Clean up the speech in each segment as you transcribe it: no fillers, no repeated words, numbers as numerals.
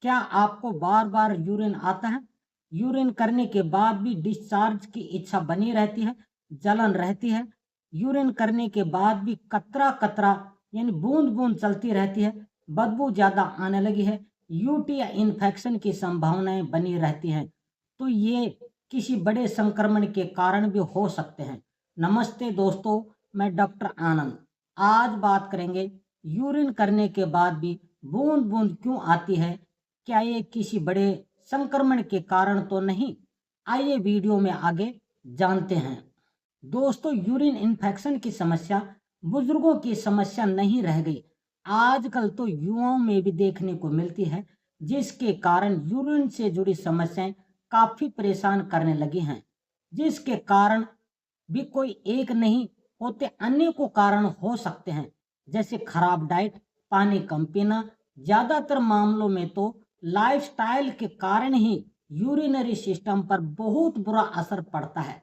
क्या आपको बार बार यूरिन आता है? यूरिन करने के बाद भी डिस्चार्ज की इच्छा बनी रहती है, जलन रहती है? यूरिन करने के बाद भी कतरा कतरा यानी बूंद बूंद चलती रहती है, बदबू ज्यादा आने लगी है, यूटी या इन्फेक्शन की संभावनाएं बनी रहती हैं, तो ये किसी बड़े संक्रमण के कारण भी हो सकते हैं। नमस्ते दोस्तों, मैं डॉक्टर आनंद। आज बात करेंगे यूरिन करने के बाद भी बूंद बूंद क्यों आती है, क्या ये किसी बड़े संक्रमण के कारण तो नहीं? आइए वीडियो में आगे जानते हैं। दोस्तों, यूरिन इन्फेक्शन की समस्या बुजुर्गों की समस्या नहीं रह गई। आजकल तो युवाओं में भी देखने को मिलती है, जिसके कारण यूरिन से जुड़ी समस्याएं काफी परेशान करने लगी हैं। जिसके कारण भी कोई एक नहीं होते, अनेकों कारण हो सकते हैं, जैसे खराब डाइट, पानी कम पीना। ज्यादातर मामलों में तो लाइफस्टाइल के कारण ही यूरिनरी सिस्टम पर बहुत बुरा असर पड़ता है,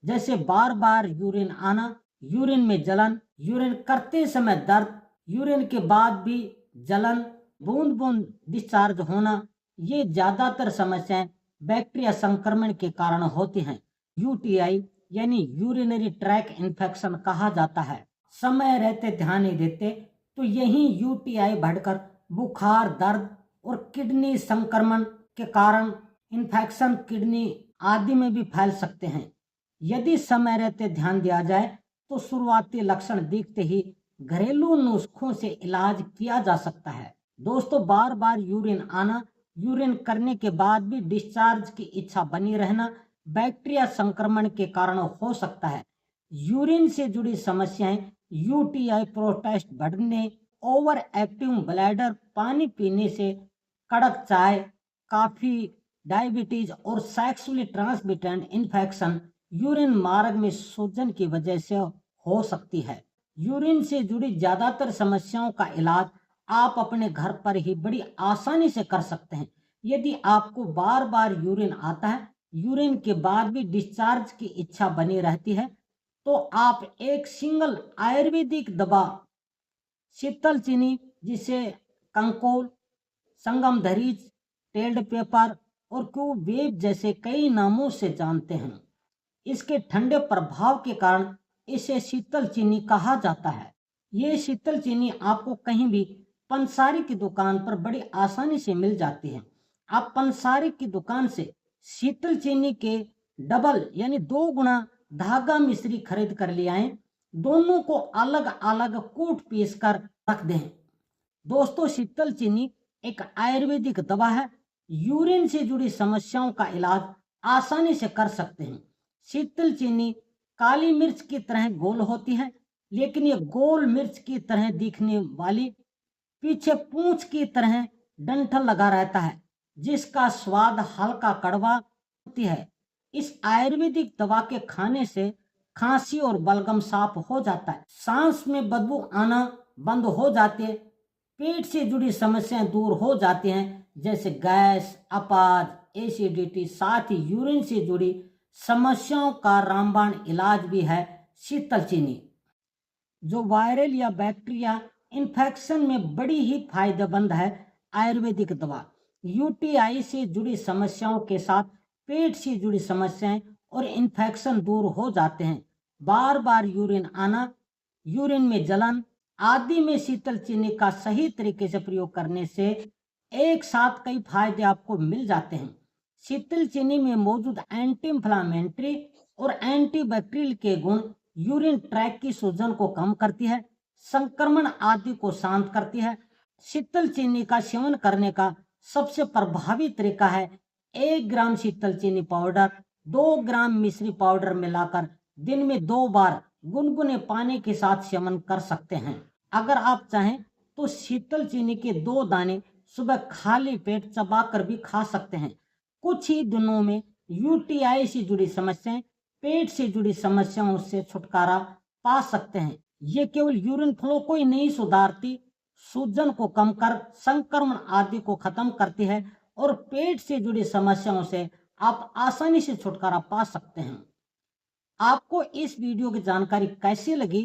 जैसे बार बार यूरिन आना, यूरिन में जलन, यूरिन करते समय दर्द, यूरिन के बाद भी जलन, बूंद बूंद डिस्चार्ज होना। ये ज्यादातर समस्याएं बैक्टीरिया संक्रमण के कारण होती हैं। यूटीआई यानी यूरिनरी ट्रैक इन्फेक्शन कहा जाता है। समय रहते ध्यान नहीं देते तो यही यूटीआई बढ़कर बुखार, दर्द और किडनी संक्रमण के कारण इन्फेक्शन किडनी आदि में भी फैल सकते हैं। यदि समय रहते ध्यान दिया जाए तो शुरुआती लक्षण दिखते ही घरेलू नुस्खों से इलाज किया जा सकता है। दोस्तों, बार बार यूरिन आना, यूरिन करने के बाद भी डिस्चार्ज की इच्छा बनी रहना बैक्टीरिया संक्रमण के कारण हो सकता है। यूरिन से जुड़ी समस्याएं यूटीआई, प्रोस्टेट बढ़ने, ओवर एक्टिव ब्लैडर, पानी पीने से, कड़क चाय, काफी, डायबिटीज और सेक्सुअली ट्रांसमिटेड इन्फेक्शन यूरिन मार्ग में सूजन की वजह से हो सकती है। यूरिन से जुड़ी ज्यादातर समस्याओं का इलाज आप अपने घर पर ही बड़ी आसानी से कर सकते हैं। यदि आपको बार बार यूरिन आता है, यूरिन के बाद भी डिस्चार्ज की इच्छा बनी रहती है, तो आप एक सिंगल आयुर्वेदिक दवा शीतल चीनी, जिसे कंकोल, संगम धरीज, टेल्ड पेपर और क्यूबेब जैसे कई नामों से जानते हैं, इसके ठंडे प्रभाव के कारण इसे शीतल चीनी कहा जाता है। ये शीतल चीनी आपको कहीं भी पंसारी की दुकान पर बड़ी आसानी से मिल जाती है। आप पंसारी की दुकान से शीतल चीनी के डबल यानी 2 गुना धागा मिश्री खरीद कर ले आए। दोनों को अलग अलग कूट पीस कर रख दें। दोस्तों, शीतल चीनी एक आयुर्वेदिक दवा है। यूरिन से जुड़ी समस्याओं का इलाज आसानी से कर सकते हैं। शीतल चीनी काली मिर्च की तरह गोल होती है, लेकिन ये गोल मिर्च की तरह दिखने वाली पीछे पूंछ की तरह डंठल लगा रहता है, जिसका स्वाद हल्का कड़वा होती है। इस आयुर्वेदिक दवा के खाने से खांसी और बलगम साफ हो जाता है, सांस में बदबू आना बंद हो जाती है, पेट से जुड़ी समस्याएं दूर हो जाती हैं, जैसे गैस, अपाज, एसिडिटी। साथ ही यूरिन से जुड़ी समस्याओं का रामबाण इलाज भी है शीतल चीनी, जो वायरल या बैक्टीरिया इन्फेक्शन में बड़ी ही फायदेमंद है। आयुर्वेदिक दवा यूटीआई से जुड़ी समस्याओं के साथ पेट से जुड़ी समस्याएं और इन्फेक्शन दूर हो जाते हैं। बार बार यूरिन आना, यूरिन में जलन आदि में शीतल चीनी का सही तरीके से प्रयोग करने से एक साथ कई फायदे आपको मिल जाते हैं। शीतल चीनी में मौजूद एंटी इंफ्लामेटरी और एंटीबैक्टीरियल के गुण यूरिन ट्रैक की सूजन को कम करती है, संक्रमण आदि को शांत करती है। शीतल चीनी का सेवन करने का सबसे प्रभावी तरीका है 1 ग्राम शीतल चीनी पाउडर 2 ग्राम मिश्री पाउडर मिलाकर दिन में 2 बार गुनगुने पानी के साथ सेवन कर सकते हैं। अगर आप चाहें तो शीतल चीनी के 2 दाने सुबह खाली पेट चबाकर भी खा सकते हैं। कुछ ही दिनों में यूटीआई से जुड़ी समस्याएं, पेट से जुड़ी समस्याओं से छुटकारा पा सकते हैं। ये केवल यूरिन फ्लो को ही नहीं सुधारती, सूजन को कम कर संक्रमण आदि को खत्म करती है और पेट से जुड़ी समस्याओं से आप आसानी से छुटकारा पा सकते हैं। आपको इस वीडियो की जानकारी कैसी लगी,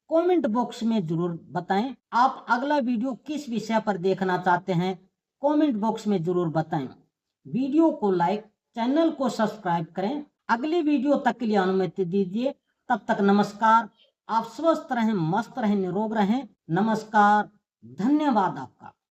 कमेंट बॉक्स में जरूर बताएं। आप अगला वीडियो किस विषय पर देखना चाहते हैं, कमेंट बॉक्स में जरूर बताएं। वीडियो को लाइक, चैनल को सब्सक्राइब करें। अगली वीडियो तक के लिए अनुमति दीजिए। तब तक नमस्कार। आप स्वस्थ रहें, मस्त रहें, निरोग रहें। नमस्कार, धन्यवाद आपका।